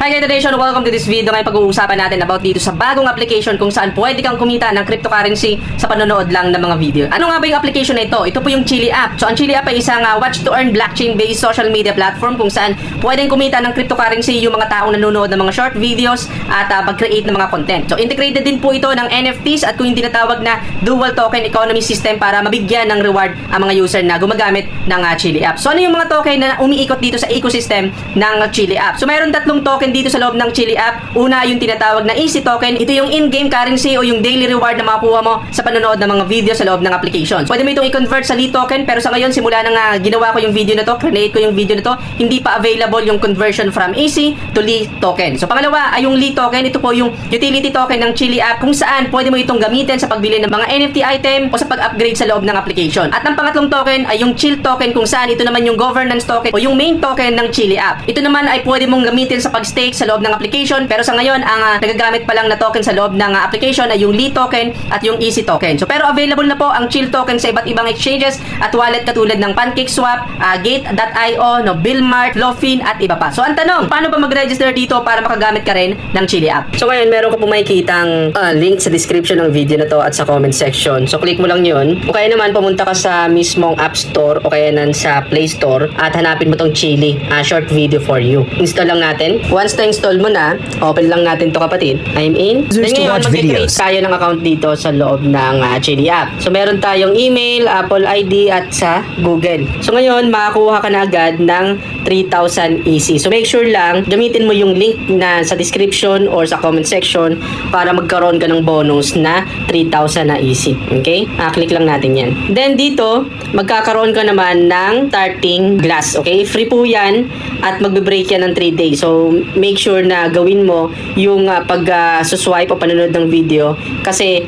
Hi guys, today welcome to this video. Ngayon pag-uusapan natin about dito sa bagong application kung saan pwede kang kumita ng cryptocurrency sa panonood lang ng mga video. Ano nga ba yung application na ito? Ito po yung Chili app. So ang Chili app ay isang watch to earn blockchain-based social media platform kung saan pwedeng kumita ng cryptocurrency yung mga taong nanonood ng mga short videos at mag-create ng mga content. So integrated din po ito ng NFTs at kung yung tinatawag na dual token economy system para mabigyan ng reward ang mga user na gumagamit ng Chili app. So ano yung mga token na umiikot dito sa ecosystem ng Chili app? So mayroon tatlong token dito sa loob ng Chili app. Una, yung tinatawag na Easy token. Ito yung in-game currency o yung daily reward na makukuha mo sa panonood ng mga video sa loob ng application. Pwede mo itong i-convert sa Lee token, pero sa ngayon, simula na nga ginawa ko yung video na to, create ko yung video na to, hindi pa available yung conversion from Easy to Lee token. So pangalawa ay yung Lee token. Ito po yung utility token ng Chili app kung saan pwede mo itong gamitin sa pagbili ng mga NFT item o sa pag-upgrade sa loob ng application. At ang pangatlong token ay yung Chill token kung saan ito naman yung governance token o yung main token ng Chili app. Ito naman ay pwede mong gamitin sa pag-stake sa loob ng application, pero sa ngayon ang nagagamit pa lang na token sa loob ng application ay yung Lee token at yung Easy token. So pero available na po ang Chill token sa iba't ibang exchanges at wallet katulad ng PancakeSwap, Gate.io, Billmart, Lofin at iba pa. So ang tanong, paano ba mag-register dito para makagamit ka rin ng Chili app? So ngayon meron ko po makikitang link sa description ng video na to at sa comment section. So click mo lang yun. O kaya naman pumunta ka sa mismong App Store o kaya nan sa Play Store at hanapin mo tong Chili short video for you. Install lang natin. Once na-install mo na, open lang natin to kapatid. I'm in. Then ngayon, mag-create tayo ng account dito sa loob ng Chili app. So meron tayong email, Apple ID at sa Google. So ngayon, makakuha ka na agad ng 3,000 easy. So make sure lang, gamitin mo yung link na sa description or sa comment section para magkaroon ka ng bonus na 3,000 na easy. Okay? Click lang natin yan. Then dito, magkakaroon ka naman ng starting glass. Okay? Free po yan at magbe-break yan ng 3 days. So make sure na gawin mo yung pag-swipe o panonood ng video kasi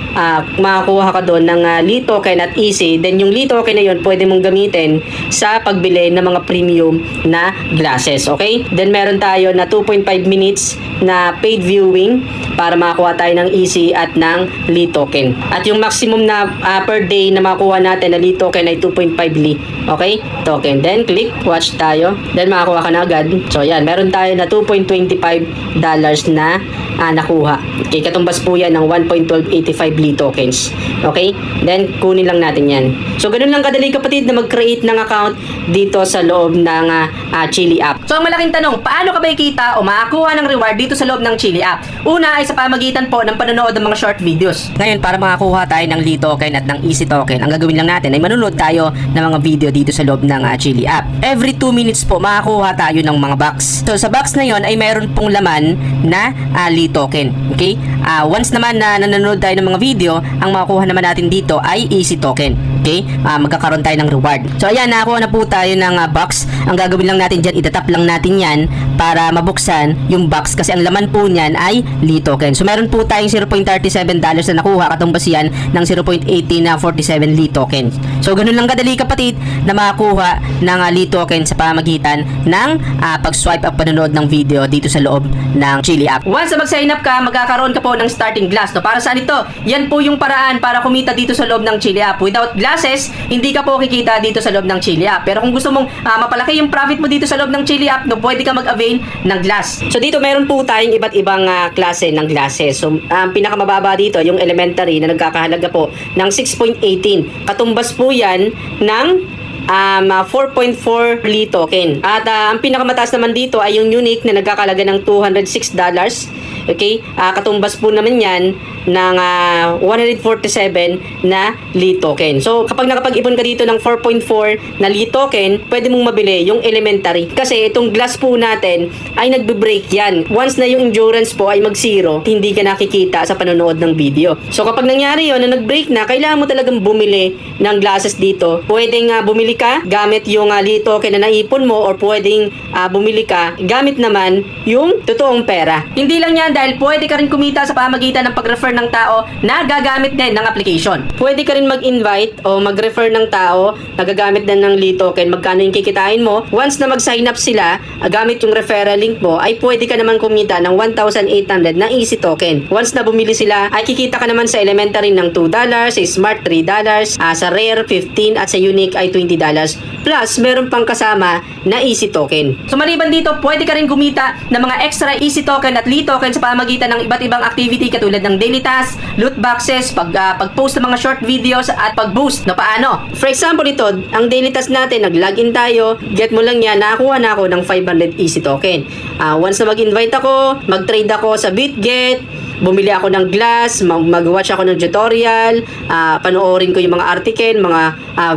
makakuha ka doon ng Lee token at easy. Then yung Lee token na yun, pwede mong gamitin sa pagbili ng mga premium na glasses. Okay? Then meron tayo na 2.5 minutes na paid viewing para makakuha tayo ng easy at ng Lee token. At yung maximum na per day na makuha natin na Lee token ay 2.5 Lee. Okay? Token. Then click, watch tayo. Then makakuha ka na agad. So yan, meron tayo na $2.25 na nakuha. Okay, katumbas po yan ng 1.1285 Lee tokens. Okay? Then kunin lang natin yan. So ganun lang kadali kapatid na mag-create ng account dito sa loob ng Chili app. So ang malaking tanong, paano ka ba ikita o makakuha ng reward dito sa loob ng Chili app? Una ay sa pamagitan po ng panonood ng mga short videos. Ngayon, para makakuha tayo ng Lee token at ng Easy token, ang gagawin lang natin ay manonood tayo ng mga video dito sa loob ng Chili app. Every 2 minutes po makakuha tayo ng mga box. So sa box na yon ay mayroon pong laman na Lee token. Okay? Once naman na nanonood tayo ng mga video, ang makukuha naman natin dito ay Easy token. Okay? Magkakaroon tayo ng reward. So ayan, nakakuha na po tayo ng box. Ang gagawin lang natin dyan, itatap lang natin yan para mabuksan yung box kasi ang laman po niyan ay Lee token. So meron po tayong $0.37 na nakuha, katumbas yan ng 0.18 na 47 Lee token. So ganun lang kadali kapatid na makakuha ng Lee token sa pamagitan ng pag-swipe up panonood ng video dito sa loob ng Chili app. Once na mag-sign up ka, magkakaroon ka po ng starting glass. No? Para saan ito? Yan po yung paraan para kumita dito sa loob ng Chili app. Without glasses, hindi ka po kikita dito sa loob ng Chili app. Pero kung gusto mong mapalaki yung profit mo dito sa loob ng Chili app, no, pwede ka mag-avail ng glass. So dito meron po tayong iba't ibang klase ng glasses. So ang pinakamababa dito, yung elementary na nagkakahalaga po ng 6.18. Katumbas po yan ng 4.4 Lee token. At ang pinakamataas naman dito ay yung unique na nagkakalaga ng $206. Okay? Katumbas po naman yan ng 147 na Lee token. So, kapag nakapag-ipon ka dito ng 4.4 na Lee token, pwede mong mabili yung elementary. Kasi itong glass po natin ay nagbe-break yan. Once na yung endurance po ay mag-zero, hindi ka nakikita sa panonood ng video. So, kapag nangyari yun na nag-break na, kailangan mo talagang bumili ng glasses dito. Pwedeng bumili ka gamit yung Lee token na naipon mo or pwedeng bumili ka gamit naman yung totoong pera. Hindi lang yan dahil pwede ka rin kumita sa pamagitan ng pag-refer ng tao na gagamit din ng application. Pwede ka rin mag-invite o mag-refer ng tao na gagamit din ng Lee Token. Magkano yung kikitain mo? Once na mag-sign up sila, gamit yung referral link mo, ay pwede ka naman kumita ng 1,800 na Easy Token. Once na bumili sila, ay kikita ka naman sa elementary ng $2, sa Smart $3, sa Rare 15 at sa Unique ay $20. Plus, meron pang kasama na Easy Token. So maliban dito, pwede ka rin kumita ng mga extra Easy Token at Lee Token sa pamamagitan ng iba't ibang activity katulad ng daily task, loot boxes, pag-post ng mga short videos at pag-boost. No, paano? For example ito, ang daily task natin, nag-login tayo, get mo lang yan, nakakuha na ako ng 500 Easy Token. Once na mag-invite ako, mag-trade ako sa BitGet, bumili ako ng glass, mag-watch ako ng tutorial, panoorin ko yung mga article, mga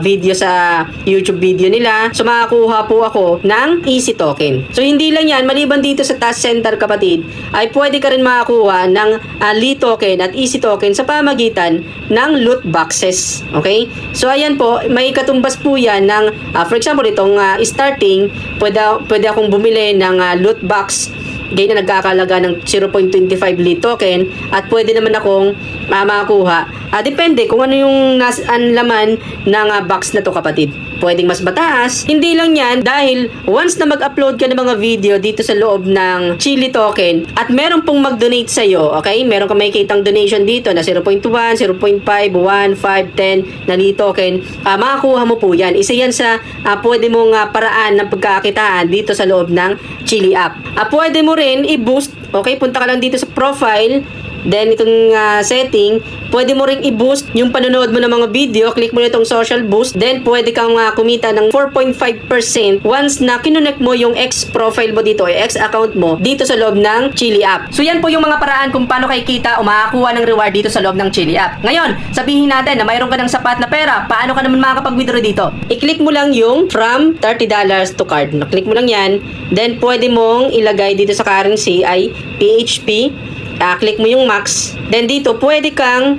video sa YouTube video nila. So makakuha po ako ng Easy Token. So hindi lang yan, maliban dito sa Task Center kapatid, ay pwede ka rin makakuha ng Lee Token at Easy Token sa pamagitan ng loot boxes. Okay? So ayan po, may katumbas po yan ng, for example, itong starting, pwede akong bumili ng loot box ganyan na nagkakalaga ng 0.25 Lee Token at pwede naman akong makakuha. Depende kung ano yung laman ng box na to kapatid. Pwedeng mas mataas. Hindi lang yan dahil once na mag-upload ka ng mga video dito sa loob ng Chili Token at meron pong mag-donate sa'yo, okay? Meron ka makikitang donation dito na 0.1, 0.5, 1, 5, 10 na Lee Token. Makakuha mo po yan. Isa yan sa pwede mong paraan ng pagkakitaan dito sa loob ng Chili app. Pwede mo rin i-boost, okay? Punta ka lang dito sa profile. Then, itong setting, pwede mo ring i-boost yung panonood mo ng mga video. Click mo na itong social boost. Then, pwede kang kumita ng 4.5% once na kinonect mo yung X-profile mo dito, X-account mo, dito sa loob ng Chili app. So, yan po yung mga paraan kung paano kayo kita o makakuha ng reward dito sa loob ng Chili app. Ngayon, sabihin natin na mayroon ka ng sapat na pera. Paano ka naman makakapag-withdraw dito? I-click mo lang yung from $30 to card. Click mo lang yan. Then, pwede mong ilagay dito sa currency ay PHP. Click mo yung max. Then dito, pwede kang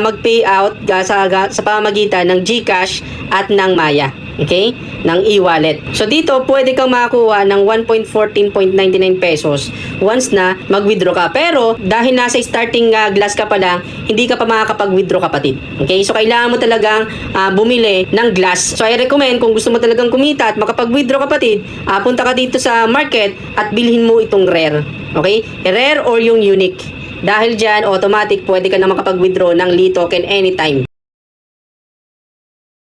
mag-payout sa pamamagitan ng GCash at ng Maya. Okay? Ng e-wallet. So dito, pwede kang makakuha ng 1.14.99 pesos once na mag-withdraw ka. Pero, dahil nasa starting glass ka pa lang, hindi ka pa makakapag-withdraw kapatid. Okay? So, kailangan mo talagang bumili ng glass. So, I recommend kung gusto mo talagang kumita at makapag-withdraw kapatid, punta ka dito sa market at bilhin mo itong rare. Okay? Rare or yung unique. Dahil dyan, automatic, pwede ka na makapag-withdraw ng Lee Token anytime.